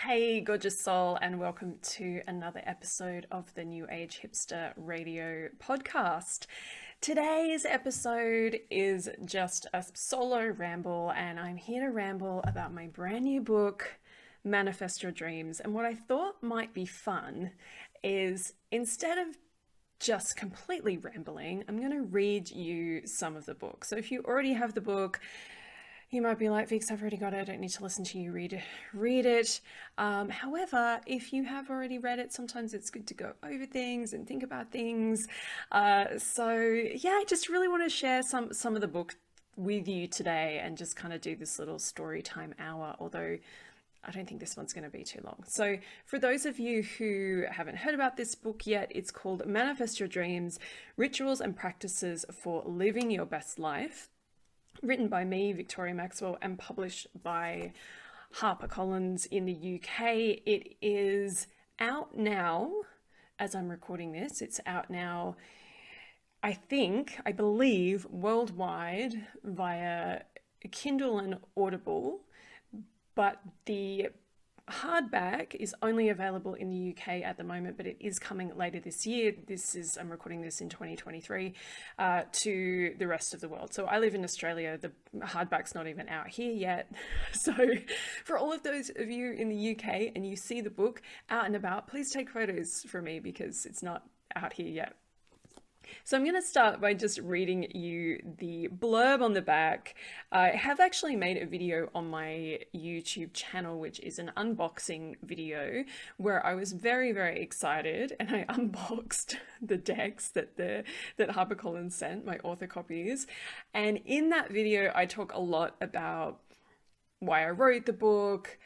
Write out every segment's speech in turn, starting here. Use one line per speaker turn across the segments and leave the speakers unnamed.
Hey, gorgeous soul, and welcome to another episode of the New Age Hipster radio podcast. Today's episode is just a solo ramble, and I'm here to ramble about my brand new book, Manifest Your Dreams. And what I thought might be fun is instead of just completely rambling, I'm going to read you some of the book. So if you already have the book, you might be like, Vix, I've already got it. I don't need to listen to you read it. However, if you have already read it, sometimes it's good to go over things and think about things. I just really want to share some of the book with you today and just kind of do this little story time hour, although I don't think this one's going to be too long. So for those of you who haven't heard about this book yet, it's called Manifest Your Dreams, Rituals and Practices for Living Your Best Life. Written by me, Victoria Maxwell, and published by HarperCollins in the UK. It is out now, as I'm recording this. It's out now, I believe, worldwide via Kindle and Audible, but the hardback is only available in the UK at the moment, but it is coming later this year. I'm recording this in 2023, to the rest of the world. So I live in Australia. The hardback's not even out here yet. So for all of those of you in the UK and you see the book out and about, please take photos for me because it's not out here yet. So I'm going to start by just reading you the blurb on the back. I have actually made a video on my YouTube channel, which is an unboxing video where I was very, very excited and I unboxed the decks that HarperCollins sent, my author copies. And in that video, I talk a lot about why I wrote the book,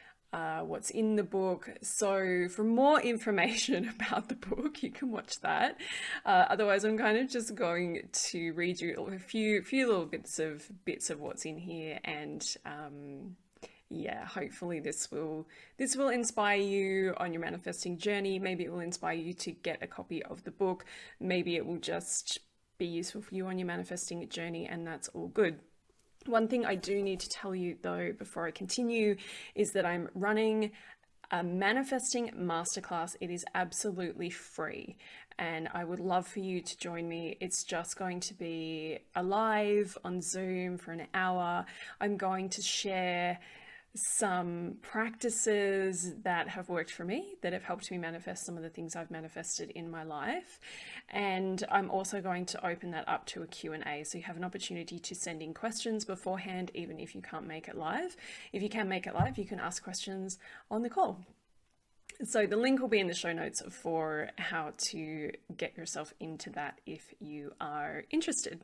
what's in the book. So for more information about the book, you can watch that. Otherwise, I'm kind of just going to read you a few little bits of what's in here, and hopefully this will inspire you on your manifesting journey. Maybe it will inspire you to get a copy of the book. Maybe it will just be useful for you on your manifesting journey, and that's all good. One thing I do need to tell you though before I continue is that I'm running a manifesting masterclass. It is absolutely free and I would love for you to join me. It's just going to be a live on Zoom for an hour. I'm going to share some practices that have worked for me, that have helped me manifest some of the things I've manifested in my life. And I'm also going to open that up to a Q&A. So you have an opportunity to send in questions beforehand, even if you can't make it live. If you can make it live, you can ask questions on the call. So the link will be in the show notes for how to get yourself into that if you are interested.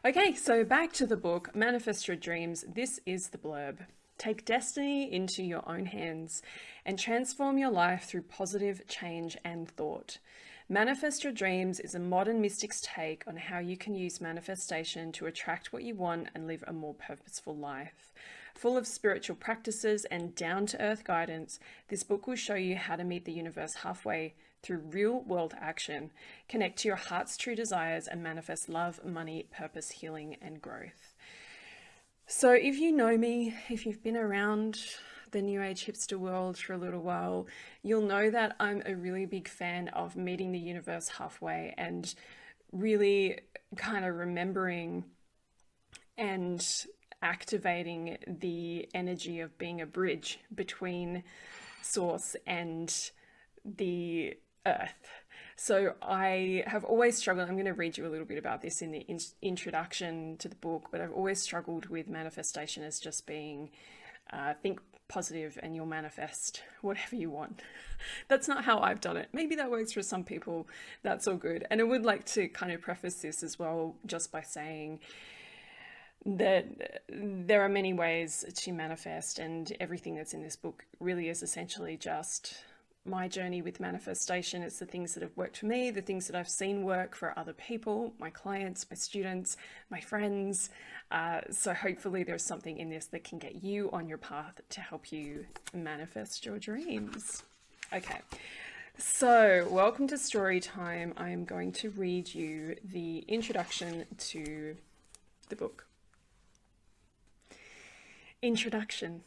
Okay, so back to the book, Manifest Your Dreams. This is the blurb. Take destiny into your own hands and transform your life through positive change and thought. Manifest Your Dreams is a modern mystic's take on how you can use manifestation to attract what you want and live a more purposeful life. Full of spiritual practices and down-to-earth guidance, this book will show you how to meet the universe halfway through real-world action, connect to your heart's true desires, and manifest love, money, purpose, healing, and growth. So if you know me, if you've been around the New Age hipster world for a little while, you'll know that I'm a really big fan of meeting the universe halfway and really kind of remembering and activating the energy of being a bridge between source and the earth. So I have always struggled. I'm going to read you a little bit about this in the introduction to the book, but I've always struggled with manifestation as just being think positive and you'll manifest whatever you want. That's not how I've done it. Maybe that works for some people. That's all good. And I would like to kind of preface this as well just by saying that there are many ways to manifest, and everything that's in this book really is essentially just my journey with manifestation. It's the things that have worked for me, the things that I've seen work for other people, my clients, my students, my friends. So hopefully there's something in this that can get you on your path to help you manifest your dreams. Okay, so welcome to story time. I'm going to read you the introduction to the book. Introduction.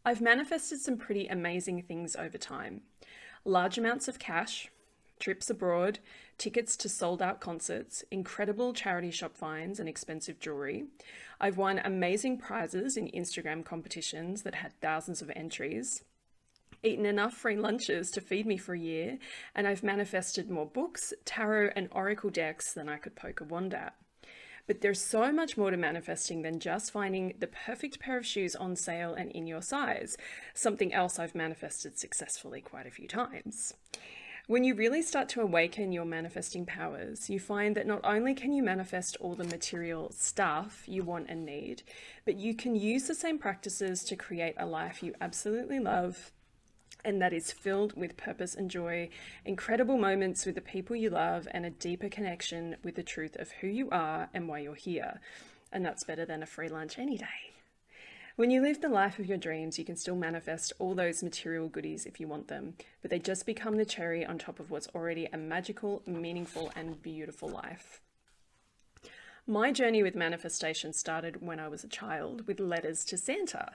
I've manifested some pretty amazing things over time. Large amounts of cash, trips abroad, tickets to sold out concerts, incredible charity shop finds and expensive jewelry. I've won amazing prizes in Instagram competitions that had thousands of entries, eaten enough free lunches to feed me for a year, and I've manifested more books, tarot, and oracle decks than I could poke a wand at. But there's so much more to manifesting than just finding the perfect pair of shoes on sale and in your size, something else I've manifested successfully quite a few times. When you really start to awaken your manifesting powers, you find that not only can you manifest all the material stuff you want and need, but you can use the same practices to create a life you absolutely love and that is filled with purpose and joy, incredible moments with the people you love, and a deeper connection with the truth of who you are and why you're here. And that's better than a free lunch any day. When you live the life of your dreams, you can still manifest all those material goodies if you want them, but they just become the cherry on top of what's already a magical, meaningful, and beautiful life. My journey with manifestation started when I was a child with letters to Santa,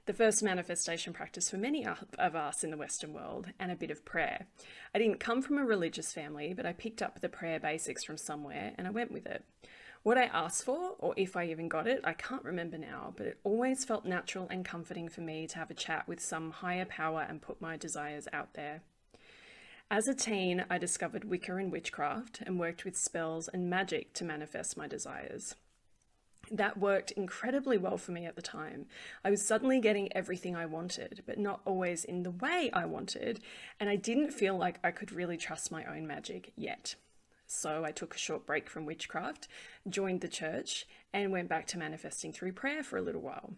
the first manifestation practice for many of us in the Western world, and a bit of prayer. I didn't come from a religious family, but I picked up the prayer basics from somewhere and I went with it. What I asked for, or if I even got it, I can't remember now, but it always felt natural and comforting for me to have a chat with some higher power and put my desires out there. As a teen, I discovered Wicca and witchcraft and worked with spells and magic to manifest my desires. That worked incredibly well for me at the time. I was suddenly getting everything I wanted, but not always in the way I wanted, and I didn't feel like I could really trust my own magic yet. So I took a short break from witchcraft, joined the church, and went back to manifesting through prayer for a little while.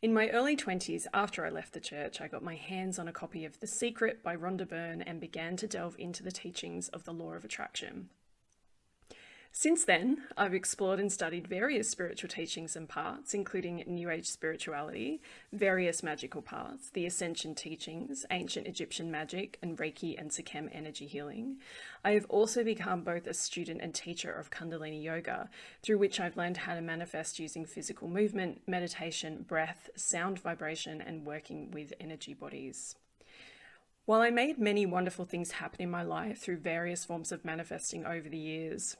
In my early 20s, after I left the church, I got my hands on a copy of The Secret by Rhonda Byrne and began to delve into the teachings of the law of attraction. Since then, I've explored and studied various spiritual teachings and paths, including New Age spirituality, various magical paths, the Ascension teachings, ancient Egyptian magic, and Reiki and Sikhem energy healing. I have also become both a student and teacher of Kundalini Yoga, through which I've learned how to manifest using physical movement, meditation, breath, sound vibration, and working with energy bodies. While I made many wonderful things happen in my life through various forms of manifesting over the years,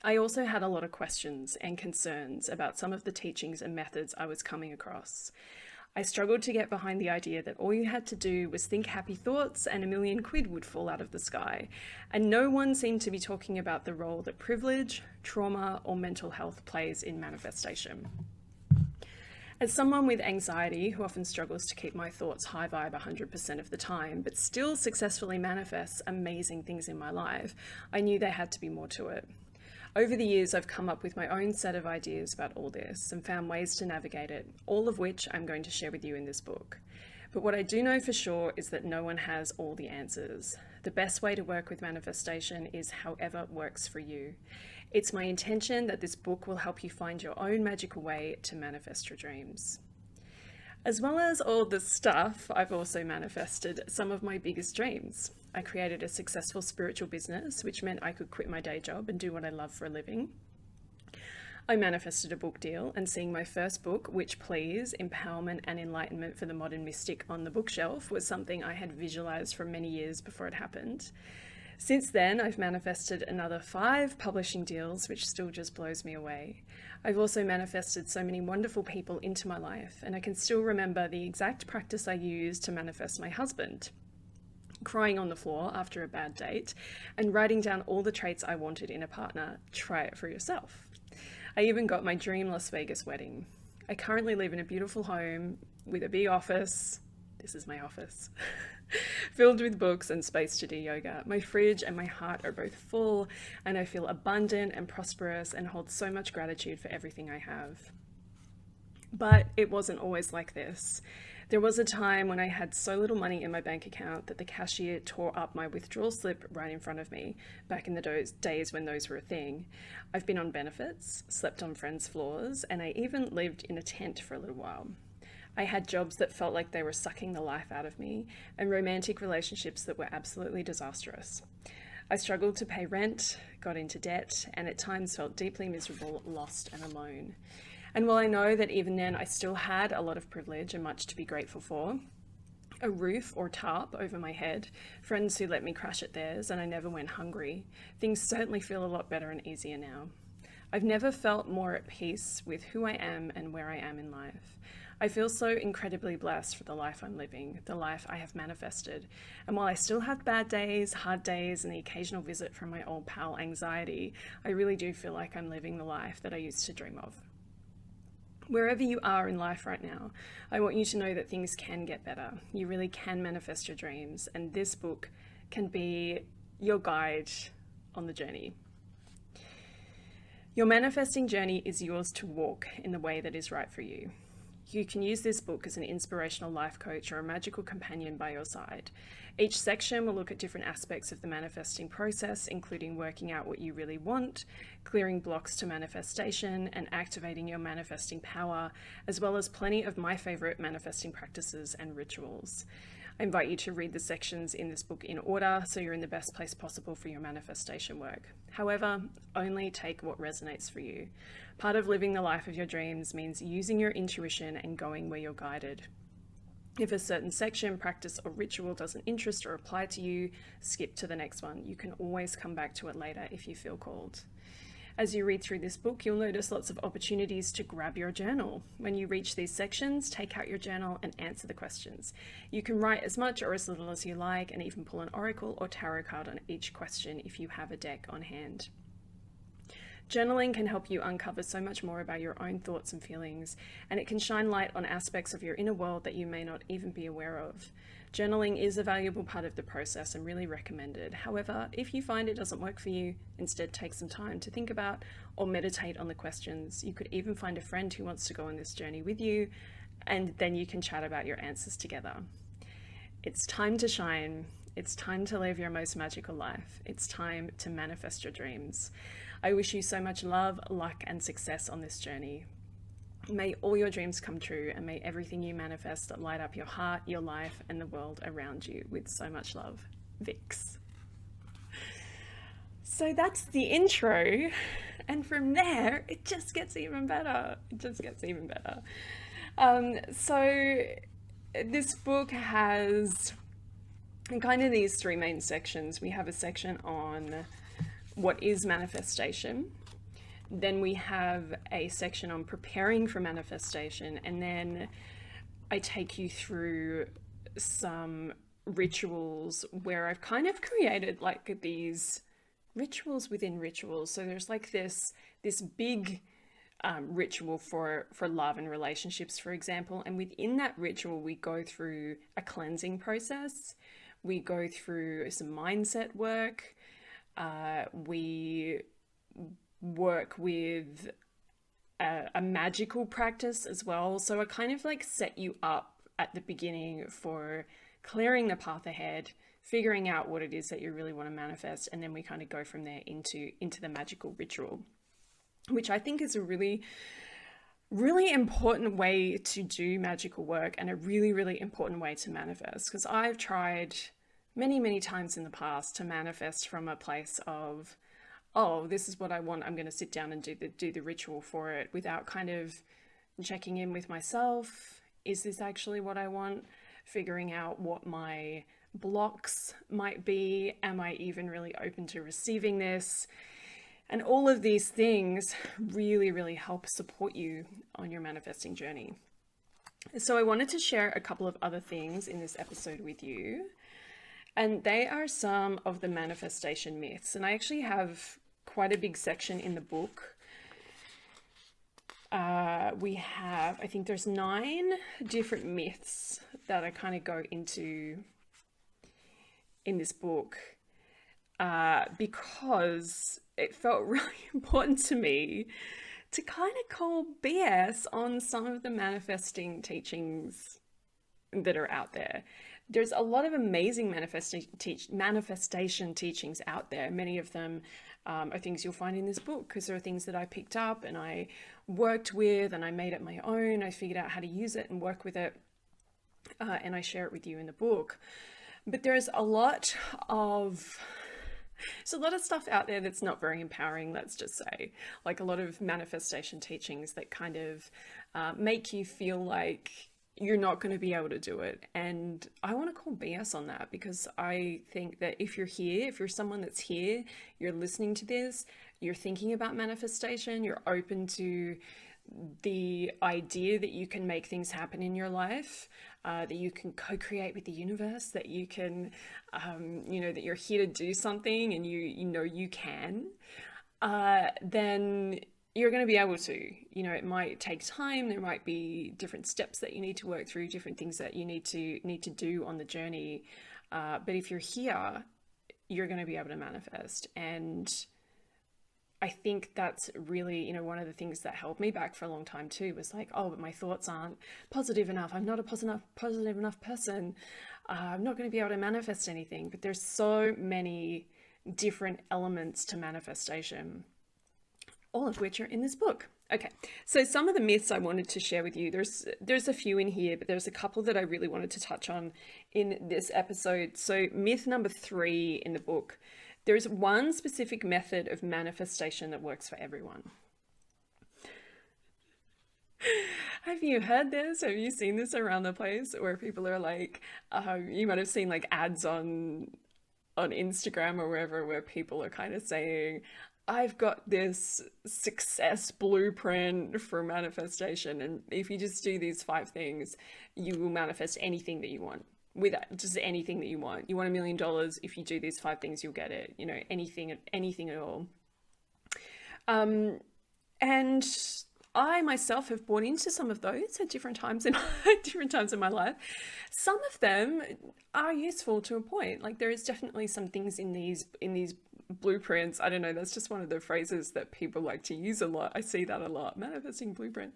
I also had a lot of questions and concerns about some of the teachings and methods I was coming across. I struggled to get behind the idea that all you had to do was think happy thoughts and £1 million would fall out of the sky, and no one seemed to be talking about the role that privilege, trauma, or mental health plays in manifestation. As someone with anxiety who often struggles to keep my thoughts high vibe 100% of the time, but still successfully manifests amazing things in my life, I knew there had to be more to it. Over the years, I've come up with my own set of ideas about all this and found ways to navigate it, all of which I'm going to share with you in this book. But what I do know for sure is that no one has all the answers. The best way to work with manifestation is however works for you. It's my intention that this book will help you find your own magical way to manifest your dreams. As well as all the stuff, I've also manifested some of my biggest dreams. I created a successful spiritual business, which meant I could quit my day job and do what I love for a living. I manifested a book deal, and seeing my first book, Witch Please, Empowerment and Enlightenment for the Modern Mystic, on the bookshelf was something I had visualized for many years before it happened. Since then, I've manifested another 5 publishing deals, which still just blows me away. I've also manifested so many wonderful people into my life, and I can still remember the exact practice I used to manifest my husband. Crying on the floor after a bad date, and writing down all the traits I wanted in a partner. Try it for yourself. I even got my dream Las Vegas wedding. I currently live in a beautiful home with a big office. This is my office. Filled with books and space to do yoga. My fridge and my heart are both full, and I feel abundant and prosperous and hold so much gratitude for everything I have. But it wasn't always like this. There was a time when I had so little money in my bank account that the cashier tore up my withdrawal slip right in front of me, back in the days when those were a thing. I've been on benefits, slept on friends' floors, and I even lived in a tent for a little while. I had jobs that felt like they were sucking the life out of me, and romantic relationships that were absolutely disastrous. I struggled to pay rent, got into debt, and at times felt deeply miserable, lost, and alone. And while I know that even then I still had a lot of privilege and much to be grateful for, a roof or tarp over my head, friends who let me crash at theirs, and I never went hungry, things certainly feel a lot better and easier now. I've never felt more at peace with who I am and where I am in life. I feel so incredibly blessed for the life I'm living, the life I have manifested. And while I still have bad days, hard days, and the occasional visit from my old pal anxiety, I really do feel like I'm living the life that I used to dream of. Wherever you are in life right now, I want you to know that things can get better. You really can manifest your dreams, and this book can be your guide on the journey. Your manifesting journey is yours to walk in the way that is right for you. You can use this book as an inspirational life coach or a magical companion by your side. Each section will look at different aspects of the manifesting process, including working out what you really want, clearing blocks to manifestation, and activating your manifesting power, as well as plenty of my favorite manifesting practices and rituals. I invite you to read the sections in this book in order so you're in the best place possible for your manifestation work. However, only take what resonates for you. Part of living the life of your dreams means using your intuition and going where you're guided. If a certain section, practice, or ritual doesn't interest or apply to you, skip to the next one. You can always come back to it later if you feel called. As you read through this book, you'll notice lots of opportunities to grab your journal. When you reach these sections, take out your journal and answer the questions. You can write as much or as little as you like, and even pull an oracle or tarot card on each question if you have a deck on hand. Journaling can help you uncover so much more about your own thoughts and feelings, and it can shine light on aspects of your inner world that you may not even be aware of. Journaling is a valuable part of the process and really recommended. However, if you find it doesn't work for you, instead take some time to think about or meditate on the questions. You could even find a friend who wants to go on this journey with you, and then you can chat about your answers together. It's time to shine. It's time to live your most magical life. It's time to manifest your dreams. I wish you so much love, luck, and success on this journey. May all your dreams come true, and may everything you manifest light up your heart, your life, and the world around you with so much love. Vix. So that's the intro, and from there it just gets even better. So this book has kind of these three main sections. We have a section on what is manifestation. Then we have a section on preparing for manifestation, and then I take you through some rituals where I've kind of created like these rituals within rituals. So there's like this big ritual for love and relationships, for example, and within that ritual we go through a cleansing process, we go through some mindset work, we work with a magical practice as well. So I kind of like set you up at the beginning for clearing the path ahead, figuring out what it is that you really want to manifest, and then we kind of go from there into the magical ritual, which I think is a really, really important way to do magical work and a really, really important way to manifest, because I've tried many, many times in the past to manifest from a place of, oh, this is what I want, I'm going to sit down and do the ritual for it, without kind of checking in with myself. Is this actually what I want? Figuring out what my blocks might be. Am I even really open to receiving this? And all of these things really, really help support you on your manifesting journey. So I wanted to share a couple of other things in this episode with you. And they are some of the manifestation myths. And I actually have quite a big section in the book. We have, I think there's 9 different myths that I kind of go into in this book, because it felt really important to me to kind of call BS on some of the manifesting teachings that are out there. There's a lot of amazing manifestation teachings out there. Many of them are things you'll find in this book, because there are things that I picked up and I worked with and I made it my own. I figured out how to use it and work with it, and I share it with you in the book. But there's a lot of So a lot of stuff out there that's not very empowering, let's just say, like a lot of manifestation teachings that kind of make you feel like you're not going to be able to do it. And I want to call BS on that, because I think that if you're here, if you're someone that's here, you're listening to this, you're thinking about manifestation, you're open to the idea that you can make things happen in your life, that you can co-create with the universe, that you can, that you're here to do something, and you know you can, then you're going to be able to. It might take time. There might be different steps that you need to work through, different things that you need to do on the journey. But if you're here, you're going to be able to manifest. And I think that's really, one of the things that held me back for a long time too, was like, oh, but my thoughts aren't positive enough. I'm not a positive enough person. I'm not going to be able to manifest anything. But there's so many different elements to manifestation, all of which are in this book. Okay, so some of the myths I wanted to share with you, there's a few in here, but there's a couple that I really wanted to touch on in this episode. So myth number 3 in the book: there's one specific method of manifestation that works for everyone. Have you heard this? Have you seen this around the place, where people are like, you might have seen like ads on Instagram or wherever, where people are kind of saying, I've got this success blueprint for manifestation, and if you just do these 5 things, you will manifest anything that you want. With just anything that you want. You want $1 million, if you do these 5 things, you'll get it. Anything at all. And I myself have bought into some of those at different times in my life. Some of them are useful to a point. Like, there is definitely some things in these blueprints. I don't know, that's just one of the phrases that people like to use a lot. I see that a lot, manifesting blueprint.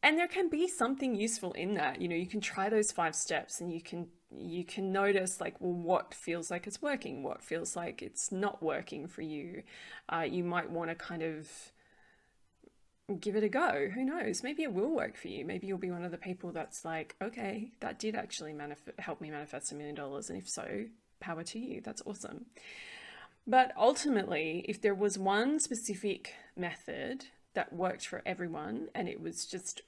And there can be something useful in that. You can try those 5 steps, and you can notice, like, well, what feels like it's working, what feels like it's not working for you. You might want to kind of give it a go. Who knows? Maybe it will work for you. Maybe you'll be one of the people that's like, okay, that did actually help me manifest $1 million. And if so, power to you. That's awesome. But ultimately, if there was one specific method that worked for everyone, and it was just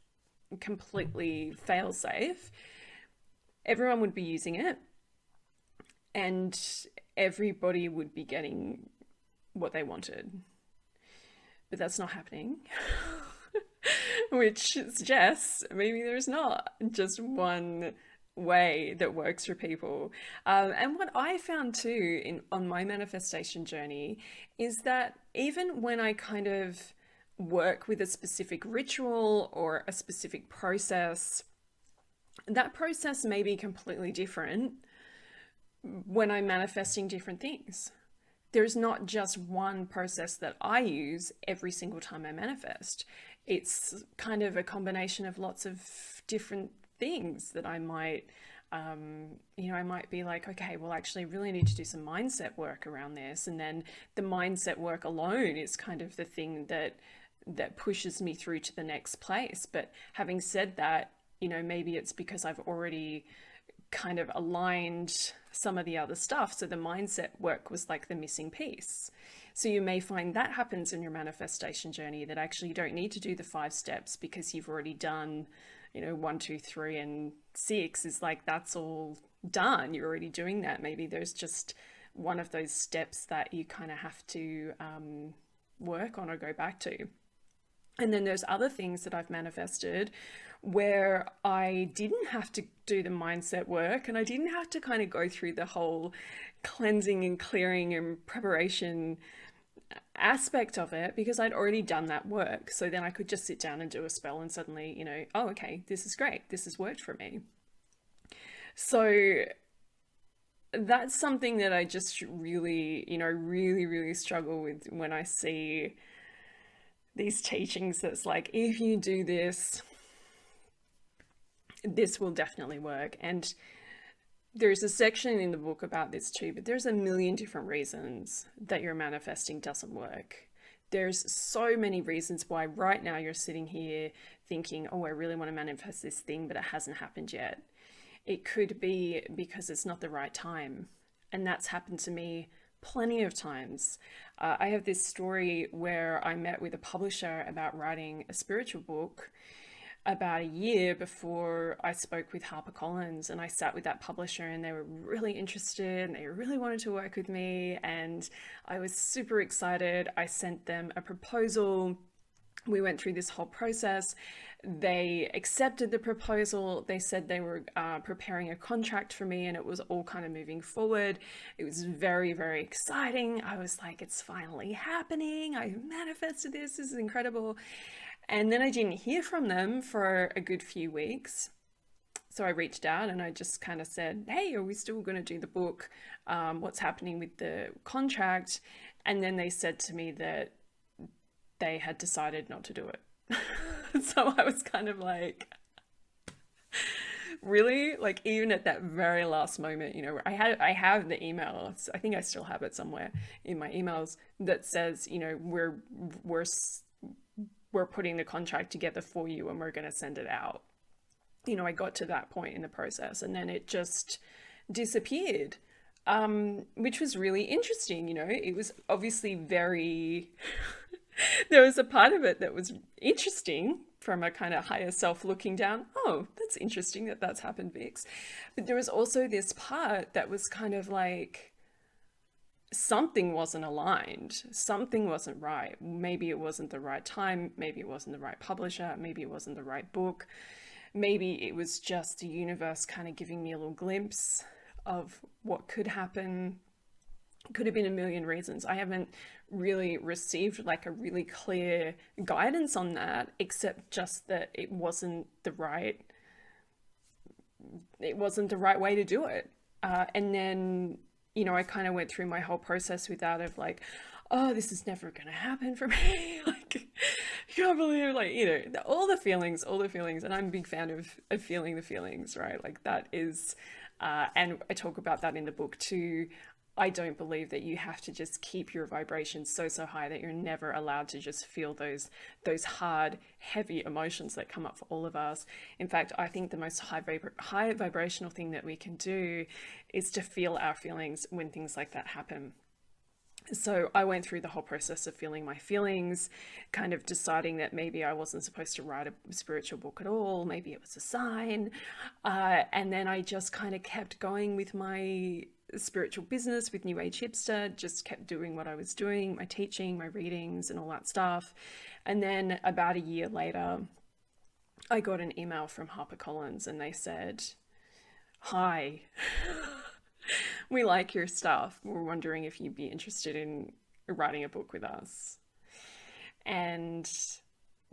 completely fail-safe, everyone would be using it, and everybody would be getting what they wanted. But that's not happening. Which suggests maybe there's not just one way that works for people. And what I found too on my manifestation journey is that even when I kind of work with a specific ritual or a specific process, that process may be completely different when I'm manifesting different things. There's not just one process that I use every single time I manifest. It's kind of a combination of lots of different things that I might, I might be like, okay, well, actually, I really need to do some mindset work around this. And then the mindset work alone is kind of the thing that pushes me through to the next place. But having said that, maybe it's because I've already kind of aligned some of the other stuff. So the mindset work was like the missing piece. So you may find that happens in your manifestation journey, that actually you don't need to do the 5 steps because you've already done, 1, 2, 3, and 6 is like, that's all done. You're already doing that. Maybe there's just one of those steps that you kind of have to work on or go back to. And then there's other things that I've manifested where I didn't have to do the mindset work, and I didn't have to kind of go through the whole cleansing and clearing and preparation aspect of it, because I'd already done that work. So then I could just sit down and do a spell, and suddenly, oh, okay, this is great. This has worked for me. So that's something that I just really, really struggle with when I see these teachings that's like, if you do this, this will definitely work. And there's a section in the book about this too, but there's a million different reasons that your manifesting doesn't work. There's so many reasons why right now you're sitting here thinking, oh, I really want to manifest this thing, but it hasn't happened yet. It could be because it's not the right time. And that's happened to me plenty of times. I have this story where I met with a publisher about writing a spiritual book about a year before I spoke with HarperCollins, and I sat with that publisher and they were really interested and they really wanted to work with me, and I was super excited. I sent them a proposal. We went through this whole process. They accepted the proposal. They said they were preparing a contract for me, and it was all kind of moving forward. It was very, very exciting. I was like, it's finally happening. I manifested this. This is incredible. And then I didn't hear from them for a good few weeks. So I reached out and I just kind of said, hey, are we still going to do the book? What's happening with the contract? And then they said to me that they had decided not to do it. So I was kind of like, really? Like, even at that very last moment, you know, I have the email. I think I still have it somewhere in my emails that says, you know, we're putting the contract together for you and we're going to send it out. You know, I got to that point in the process and then it just disappeared, which was really interesting. You know, it was obviously very, there was a part of it that was interesting from a kind of higher self looking down. Oh, that's interesting that that's happened, Vix. But there was also this part that was kind of like, something wasn't aligned, something wasn't right. Maybe it wasn't the right time, maybe it wasn't the right publisher, maybe it wasn't the right book, maybe it was just the universe kind of giving me a little glimpse of what could happen. Could have been a million reasons. I haven't really received like a really clear guidance on that, except just that it wasn't the right way to do it. And then, you know, I kind of went through my whole process with that of like, oh, this is never going to happen for me. Like, I can't believe, like, you know, all the feelings. And I'm a big fan of feeling the feelings, right? Like that is, and I talk about that in the book too. I don't believe that you have to just keep your vibration so high that you're never allowed to just feel those hard, heavy emotions that come up for all of us. In fact, I think the most high vibrational thing that we can do is to feel our feelings when things like that happen. So I went through the whole process of feeling my feelings, kind of deciding that maybe I wasn't supposed to write a spiritual book at all. Maybe it was a sign. And then I just kind of kept going with my spiritual business with New Age Hipster, just kept doing what I was doing, my teaching, my readings and all that stuff. And then about a year later, I got an email from HarperCollins and they said, hi, we like your stuff. We're wondering if you'd be interested in writing a book with us. And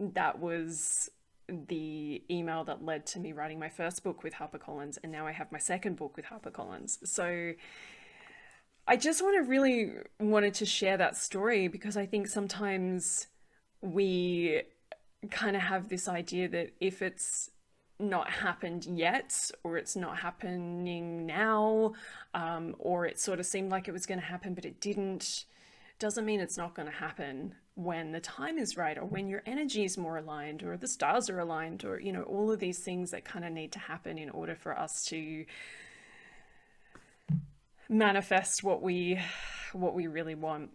that was the email that led to me writing my first book with HarperCollins, and now I have my second book with HarperCollins. So I just wanted to share that story because I think sometimes we kind of have this idea that if it's not happened yet, or it's not happening now, or it sort of seemed like it was going to happen but it didn't, doesn't mean it's not going to happen when the time is right, or when your energy is more aligned, or the stars are aligned, or, you know, all of these things that kind of need to happen in order for us to manifest what we really want.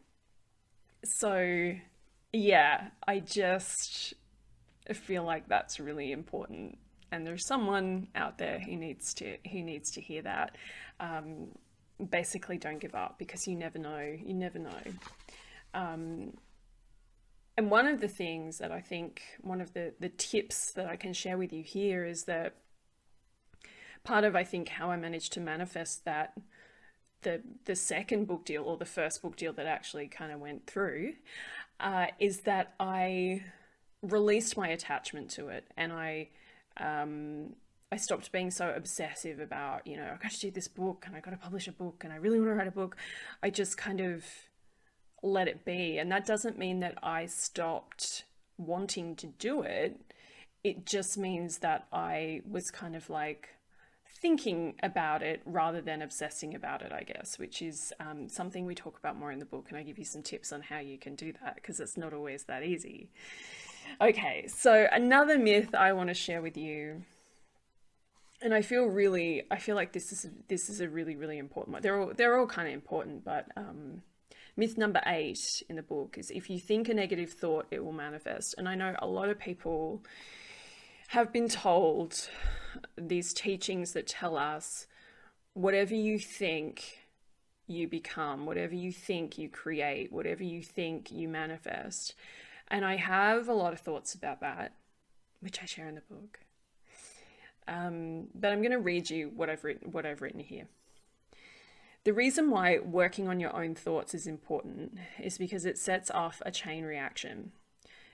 So yeah, I just feel like that's really important, and there's someone out there who needs to hear that. Basically, don't give up, because you never know. And one of the things that I think, one of the tips that I can share with you here is that part of, I think, how I managed to manifest that, the second book deal, or the first book deal that actually kind of went through, is that I released my attachment to it, and I stopped being so obsessive about, you know, I got to do this book and I got to publish a book and I really want to write a book. I just kind of let it be. And that doesn't mean that I stopped wanting to do it. It just means that I was kind of like thinking about it rather than obsessing about it, I guess, which is something we talk about more in the book. And I give you some tips on how you can do that, because it's not always that easy. Okay, so another myth I want to share with you And I feel like this is a really, really important one. They're all kind of important, but myth number 8 in the book is, if you think a negative thought, it will manifest. And I know a lot of people have been told these teachings that tell us whatever you think, you become, whatever you think, you create, whatever you think, you manifest. And I have a lot of thoughts about that, which I share in the book. But I'm going to read you what I've written here. The reason why working on your own thoughts is important is because it sets off a chain reaction.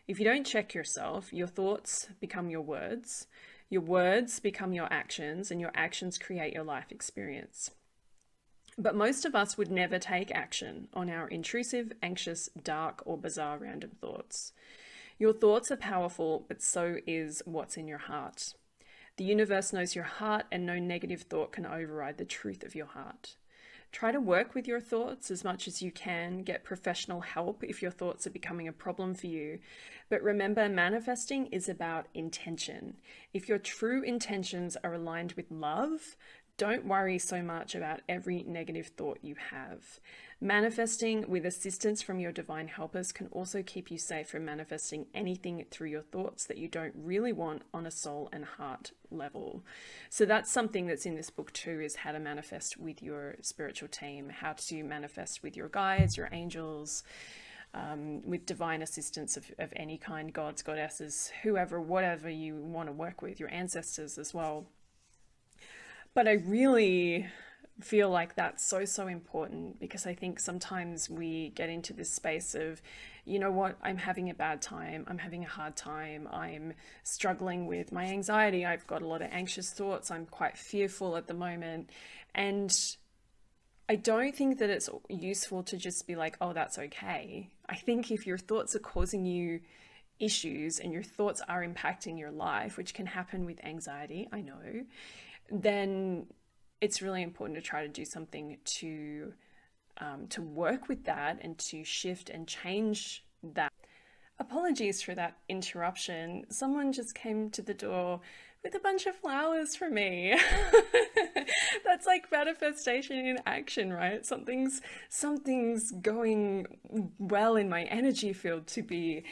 If you don't check yourself, your thoughts become your words become your actions, and your actions create your life experience. But most of us would never take action on our intrusive, anxious, dark, or bizarre random thoughts. Your thoughts are powerful, but so is what's in your heart. The universe knows your heart, and no negative thought can override the truth of your heart. Try to work with your thoughts as much as you can. Get professional help if your thoughts are becoming a problem for you. But remember, manifesting is about intention. If your true intentions are aligned with love, don't worry so much about every negative thought you have. Manifesting with assistance from your divine helpers can also keep you safe from manifesting anything through your thoughts that you don't really want on a soul and heart level. So that's something that's in this book too, is how to manifest with your spiritual team, how to manifest with your guides, your angels, with divine assistance of any kind, gods, goddesses, whoever, whatever you want to work with, your ancestors as well. But I really feel like that's so important, because I think sometimes we get into this space of, you know what, I'm having a bad time, I'm having a hard time, I'm struggling with my anxiety, I've got a lot of anxious thoughts, I'm quite fearful at the moment. And I don't think that it's useful to just be like, oh, that's okay. I think if your thoughts are causing you issues and your thoughts are impacting your life, which can happen with anxiety, I know, then it's really important to try to do something to work with that and to shift and change that. Apologies for that interruption. Someone just came to the door with a bunch of flowers for me. That's like manifestation in action, right? Something's going well in my energy field to be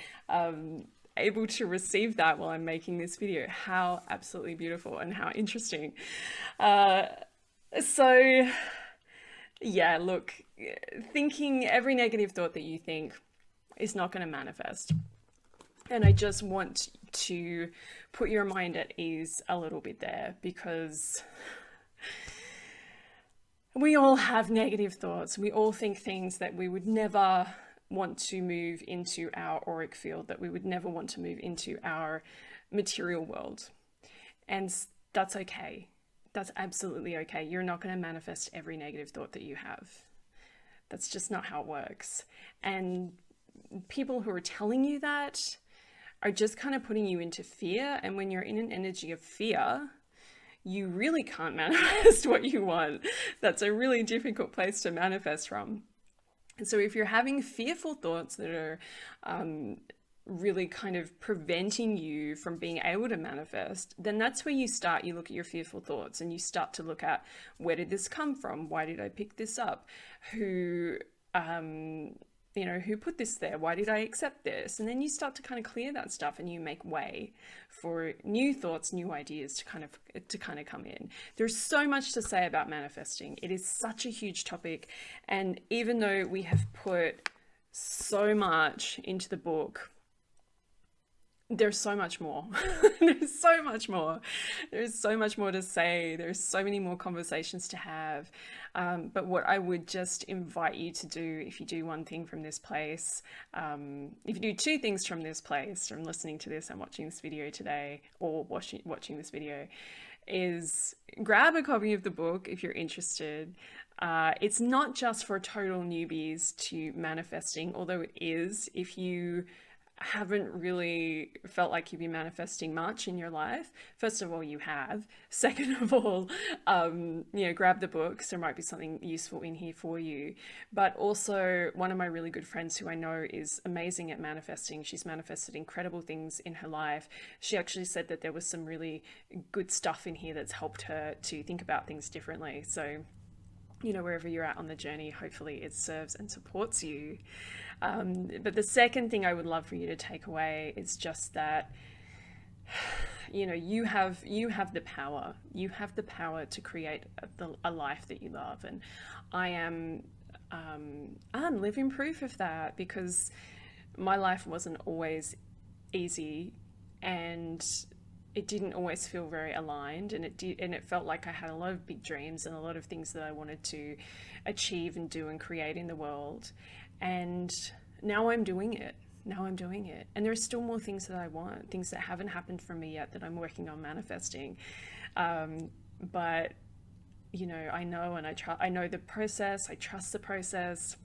able to receive that while I'm making this video. How absolutely beautiful and how interesting. So yeah, look, thinking every negative thought that you think is not going to manifest. And I just want to put your mind at ease a little bit there, because we all have negative thoughts. We all think things that we would never want to move into our auric field, that we would never want to move into our material world. And that's okay. That's absolutely okay. You're not going to manifest every negative thought that you have. That's just not how it works. And people who are telling you that are just kind of putting you into fear. And when you're in an energy of fear, you really can't manifest what you want. That's a really difficult place to manifest from. And so if you're having fearful thoughts that are really kind of preventing you from being able to manifest, then that's where you look at your fearful thoughts and you start to look at, where did this come from? Why did I pick this up? Who put this there? Why did I accept this? And then you start to kind of clear that stuff and you make way for new thoughts, new ideas to kind of come in. There's so much to say about manifesting. It is such a huge topic. And even though we have put so much into the book, there's so much more. There's so much more. There's so much more to say. There's so many more conversations to have. But what I would just invite you to do, if you do one thing from this place, if you do two things from this place, from listening to this and watching this video today, or watching this video, is grab a copy of the book if you're interested. It's not just for total newbies to manifesting, although it is. If you haven't really felt like you've been manifesting much in your life, first of all, you have. Second of all, grab the books. There might be something useful in here for you. But also, one of my really good friends who I know is amazing at manifesting, she's manifested incredible things in her life. She actually said that there was some really good stuff in here that's helped her to think about things differently. So, wherever you're at on the journey, hopefully it serves and supports you. But the second thing I would love for you to take away is just that you have the power. You have the power to create a life that you love, and I am I'm living proof of that because my life wasn't always easy, and it didn't always feel very aligned, and it felt like I had a lot of big dreams and a lot of things that I wanted to achieve and do and create in the world. And now I'm doing it. And there are still more things that I want, things that haven't happened for me yet that I'm working on manifesting. But I know, and I know the process. I trust the process.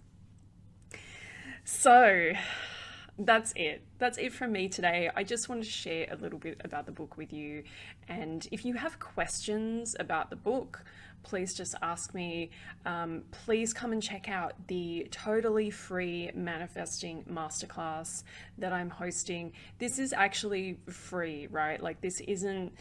So that's it. That's it from me today. I just wanted to share a little bit about the book with you. And if you have questions about the book, please just ask me. Please come and check out the totally free manifesting masterclass that I'm hosting. This is actually free, right? Like, this isn't,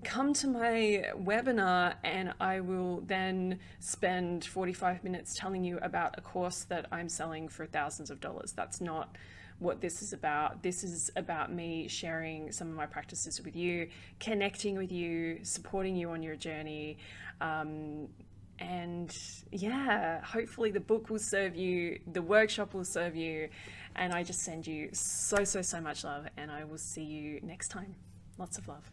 come to my webinar and I will then spend 45 minutes telling you about a course that I'm selling for thousands of dollars. That's not what this is about. This is about me sharing some of my practices with you, connecting with you, supporting you on your journey. And yeah, hopefully the book will serve you, the workshop will serve you. And I just send you so, so, so much love, and I will see you next time. Lots of love.